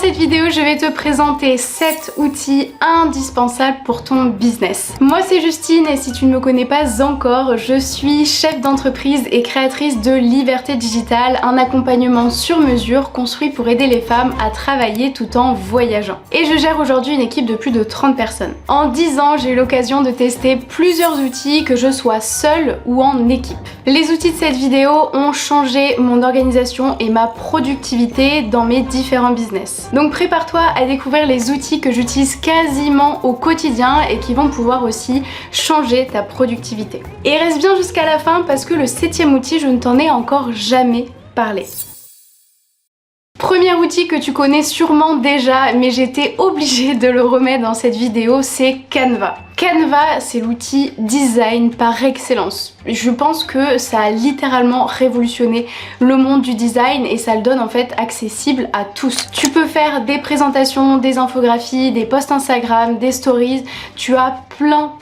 cette vidéo, je vais te présenter 7 outils indispensables pour ton business. Moi, c'est Justine et si tu ne me connais pas encore, je suis chef d'entreprise et créatrice de Liberté Digitale, un accompagnement sur mesure construit pour aider les femmes à travailler tout en voyageant. Et je gère aujourd'hui une équipe de plus de 30 personnes. En 10 ans, j'ai eu l'occasion de tester plusieurs outils, que je sois seule ou en équipe. Les outils de cette vidéo ont changé mon organisation et ma productivité dans mes différents business. Donc prépare-toi à découvrir les outils que j'utilise quasiment au quotidien et qui vont pouvoir aussi changer ta productivité. Et reste bien jusqu'à la fin parce que le 7e outil, je ne t'en ai encore jamais parlé. Premier outil que tu connais sûrement déjà, mais j'étais obligée de le remettre dans cette vidéo, c'est Canva. Canva, c'est l'outil design par excellence. Je pense que ça a littéralement révolutionné le monde du design et ça le donne en fait accessible à tous. Tu peux faire des présentations, des infographies, des posts Instagram, des stories. Tu as plein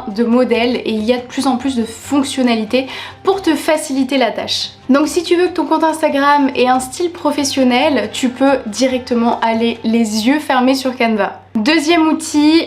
de modèles et il y a de plus en plus de fonctionnalités pour te faciliter la tâche. Donc si tu veux que ton compte Instagram ait un style professionnel, tu peux directement aller les yeux fermés sur Canva. Deuxième outil,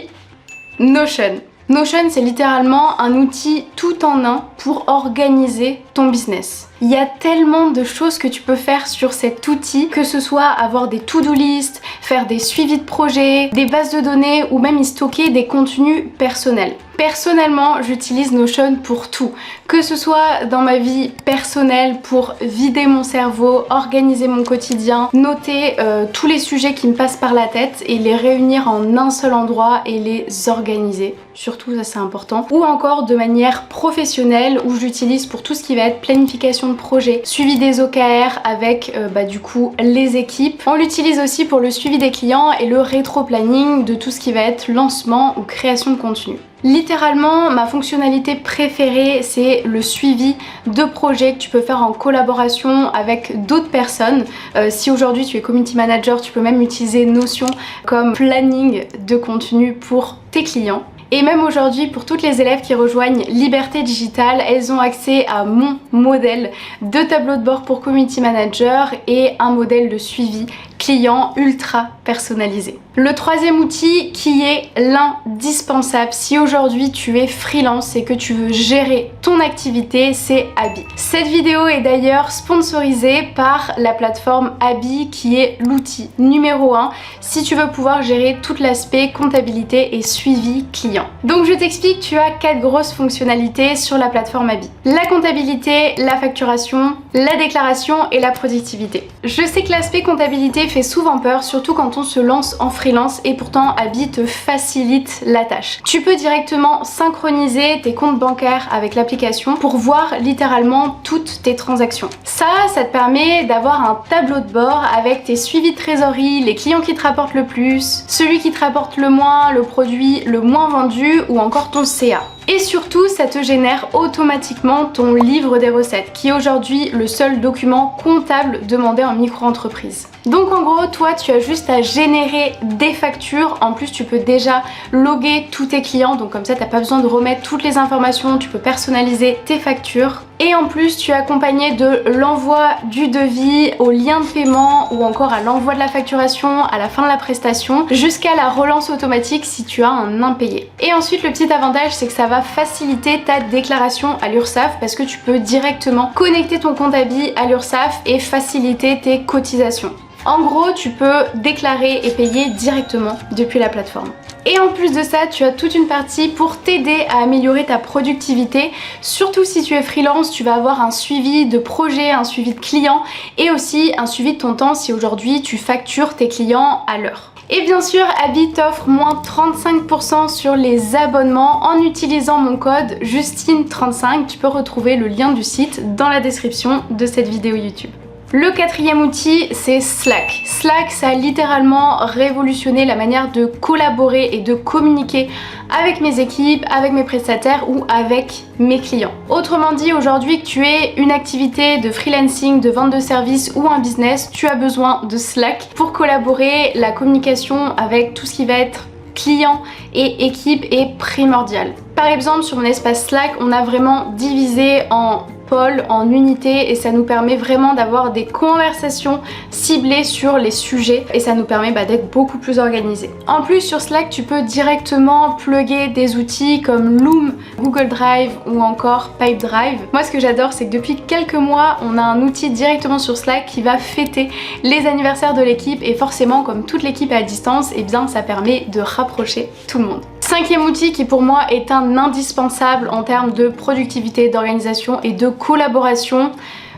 Notion. Notion, c'est littéralement un outil tout en un pour organiser ton business. Il y a tellement de choses que tu peux faire sur cet outil, que ce soit avoir des to-do list, faire des suivis de projets, des bases de données ou même y stocker des contenus personnels. Personnellement, j'utilise Notion pour tout, que ce soit dans ma vie personnelle pour vider mon cerveau, organiser mon quotidien, noter tous les sujets qui me passent par la tête et les réunir en un seul endroit et les organiser. Surtout, ça c'est important. Ou encore de manière professionnelle où j'utilise pour tout ce qui va être planification de projet, suivi des OKR avec du coup les équipes. On l'utilise aussi pour le suivi des clients et le rétro-planning de tout ce qui va être lancement ou création de contenu. Littéralement, ma fonctionnalité préférée, c'est le suivi de projets que tu peux faire en collaboration avec d'autres personnes. Si aujourd'hui tu es community manager, tu peux même utiliser Notion comme planning de contenu pour tes clients. Et même aujourd'hui, pour toutes les élèves qui rejoignent Liberté Digitale, elles ont accès à mon modèle de tableau de bord pour community manager et un modèle de suivi client ultra personnalisé. Le troisième outil qui est l'indispensable si aujourd'hui tu es freelance et que tu veux gérer ton activité, c'est Abi. Cette vidéo est d'ailleurs sponsorisée par la plateforme Abi qui est l'outil numéro 1 si tu veux pouvoir gérer tout l'aspect comptabilité et suivi client. Donc je t'explique, tu as 4 grosses fonctionnalités sur la plateforme Abi. La comptabilité, la facturation, la déclaration et la productivité. Je sais que l'aspect comptabilité fait souvent peur, surtout quand on se lance en freelance et pourtant Abi te facilite la tâche. Tu peux directement synchroniser tes comptes bancaires avec l'application pour voir littéralement toutes tes transactions. Ça te permet d'avoir un tableau de bord avec tes suivis de trésorerie, les clients qui te rapportent le plus, celui qui te rapporte le moins, le produit le moins vendu ou encore ton CA. Et surtout, ça te génère automatiquement ton livre des recettes, qui est aujourd'hui le seul document comptable demandé en micro-entreprise. Donc en gros, toi, tu as juste à générer des factures. En plus, tu peux déjà loguer tous tes clients, donc comme ça, tu n'as pas besoin de remettre toutes les informations, tu peux personnaliser tes factures. Et en plus, tu es accompagné de l'envoi du devis au lien de paiement ou encore à l'envoi de la facturation à la fin de la prestation jusqu'à la relance automatique si tu as un impayé. Et ensuite, le petit avantage, c'est que ça va faciliter ta déclaration à l'URSSAF parce que tu peux directement connecter ton compte Abi à l'URSSAF et faciliter tes cotisations. En gros, tu peux déclarer et payer directement depuis la plateforme. Et en plus de ça, tu as toute une partie pour t'aider à améliorer ta productivité. Surtout si tu es freelance, tu vas avoir un suivi de projet, un suivi de clients et aussi un suivi de ton temps si aujourd'hui tu factures tes clients à l'heure. Et bien sûr, Abi t'offre moins 35% sur les abonnements en utilisant mon code Justine35. Tu peux retrouver le lien du site dans la description de cette vidéo YouTube. Le quatrième outil, c'est Slack. Slack, ça a littéralement révolutionné la manière de collaborer et de communiquer avec mes équipes, avec mes prestataires ou avec mes clients. Autrement dit, aujourd'hui que tu aies une activité de freelancing, de vente de services ou un business, tu as besoin de Slack pour collaborer. La communication avec tout ce qui va être client et équipe est primordial. Par exemple, sur mon espace Slack, on a vraiment divisé en pôles, en unités, et ça nous permet vraiment d'avoir des conversations ciblées sur les sujets et ça nous permet d'être beaucoup plus organisé. En plus sur Slack tu peux directement plugger des outils comme Loom, Google Drive ou encore Pipedrive. Moi ce que j'adore c'est que depuis quelques mois on a un outil directement sur Slack qui va fêter les anniversaires de l'équipe et forcément comme toute l'équipe est à distance, et bien ça permet de rapprocher tout le monde. Cinquième outil qui pour moi est un indispensable en termes de productivité, d'organisation et de collaboration,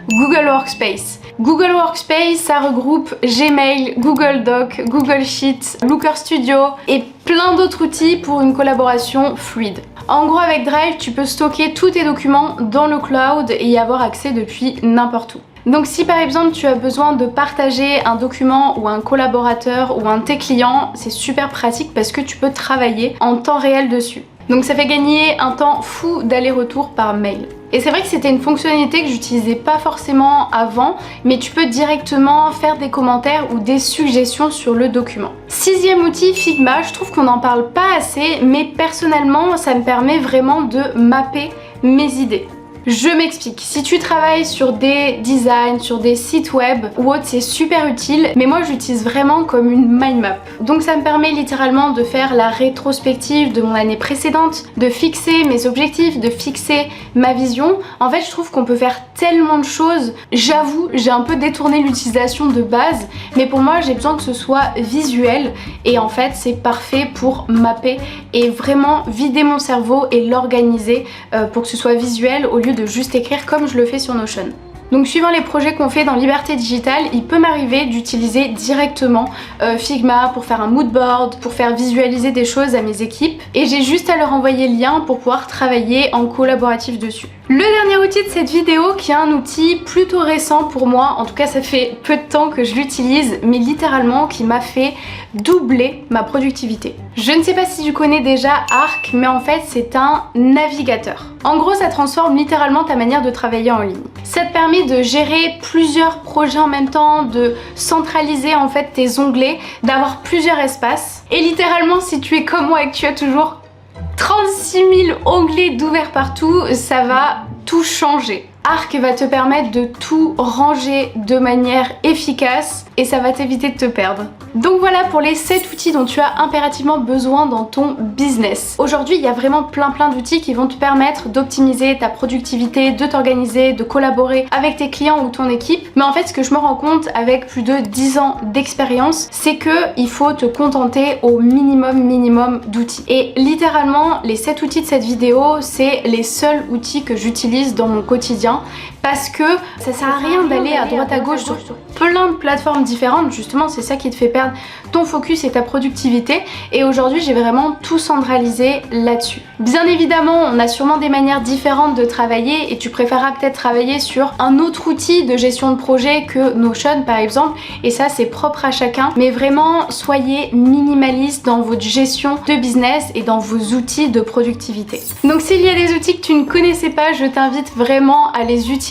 Google Workspace. Google Workspace, ça regroupe Gmail, Google Doc, Google Sheets, Looker Studio et plein d'autres outils pour une collaboration fluide. En gros avec Drive, tu peux stocker tous tes documents dans le cloud et y avoir accès depuis n'importe où. Donc si par exemple tu as besoin de partager un document ou un collaborateur ou un de tes clients, c'est super pratique parce que tu peux travailler en temps réel dessus. Donc ça fait gagner un temps fou d'aller-retour par mail. Et c'est vrai que c'était une fonctionnalité que j'utilisais pas forcément avant, mais tu peux directement faire des commentaires ou des suggestions sur le document. Sixième outil, Figma. Je trouve qu'on n'en parle pas assez, mais personnellement ça me permet vraiment de mapper mes idées. Je m'explique, si tu travailles sur des designs, sur des sites web ou autre, c'est super utile, mais moi j'utilise vraiment comme une mind map. Donc ça me permet littéralement de faire la rétrospective de mon année précédente, de fixer mes objectifs, de fixer ma vision. En fait je trouve qu'on peut faire tellement de choses. J'avoue, j'ai un peu détourné l'utilisation de base, mais pour moi j'ai besoin que ce soit visuel et en fait c'est parfait pour mapper et vraiment vider mon cerveau et l'organiser pour que ce soit visuel au lieu de juste écrire comme je le fais sur Notion. Donc suivant les projets qu'on fait dans Liberté Digitale, il peut m'arriver d'utiliser directement Figma pour faire un mood board, pour faire visualiser des choses à mes équipes et j'ai juste à leur envoyer le lien pour pouvoir travailler en collaboratif dessus. Le dernier outil de cette vidéo qui est un outil plutôt récent pour moi, en tout cas ça fait peu de temps que je l'utilise, mais littéralement qui m'a fait doubler ma productivité. Je ne sais pas si tu connais déjà Arc, mais en fait c'est un navigateur. En gros ça transforme littéralement ta manière de travailler en ligne. Ça te permet de gérer plusieurs projets en même temps, de centraliser en fait tes onglets, d'avoir plusieurs espaces. Et littéralement si tu es comme moi et que tu as toujours 36 000 onglets d'ouvert partout, ça va tout changer. Arc va te permettre de tout ranger de manière efficace et ça va t'éviter de te perdre. Donc voilà pour les 7 outils dont tu as impérativement besoin dans ton business. Aujourd'hui, il y a vraiment plein d'outils qui vont te permettre d'optimiser ta productivité, de t'organiser, de collaborer avec tes clients ou ton équipe. Mais en fait, ce que je me rends compte avec plus de 10 ans d'expérience, c'est que il faut te contenter au minimum d'outils. Et littéralement, les 7 outils de cette vidéo, c'est les seuls outils que j'utilise dans mon quotidien parce que ça sert à rien d'aller à droite à gauche sur plein de plateformes différentes. Justement, c'est ça qui te fait perdre ton focus et ta productivité. Et aujourd'hui, j'ai vraiment tout centralisé là-dessus. Bien évidemment, on a sûrement des manières différentes de travailler et tu préféreras peut-être travailler sur un autre outil de gestion de projet que Notion par exemple. Et ça, c'est propre à chacun. Mais vraiment, soyez minimaliste dans votre gestion de business et dans vos outils de productivité. Donc s'il y a des outils que tu ne connaissais pas, je t'invite vraiment à les utiliser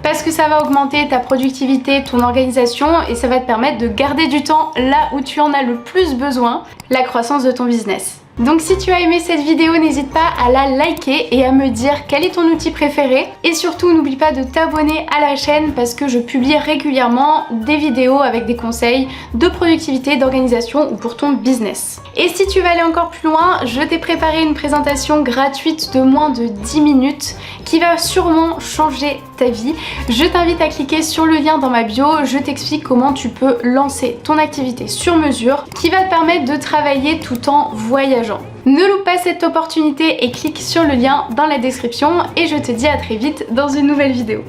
parce que ça va augmenter ta productivité, ton organisation et ça va te permettre de garder du temps là où tu en as le plus besoin, la croissance de ton business. Donc si tu as aimé cette vidéo, n'hésite pas à la liker et à me dire quel est ton outil préféré. Et surtout, n'oublie pas de t'abonner à la chaîne parce que je publie régulièrement des vidéos avec des conseils de productivité, d'organisation ou pour ton business. Et si tu veux aller encore plus loin, je t'ai préparé une présentation gratuite de moins de 10 minutes qui va sûrement changer ta vie. Je t'invite à cliquer sur le lien dans ma bio, je t'explique comment tu peux lancer ton activité sur mesure qui va te permettre de travailler tout en voyageant. Ne loupe pas cette opportunité et clique sur le lien dans la description et je te dis à très vite dans une nouvelle vidéo.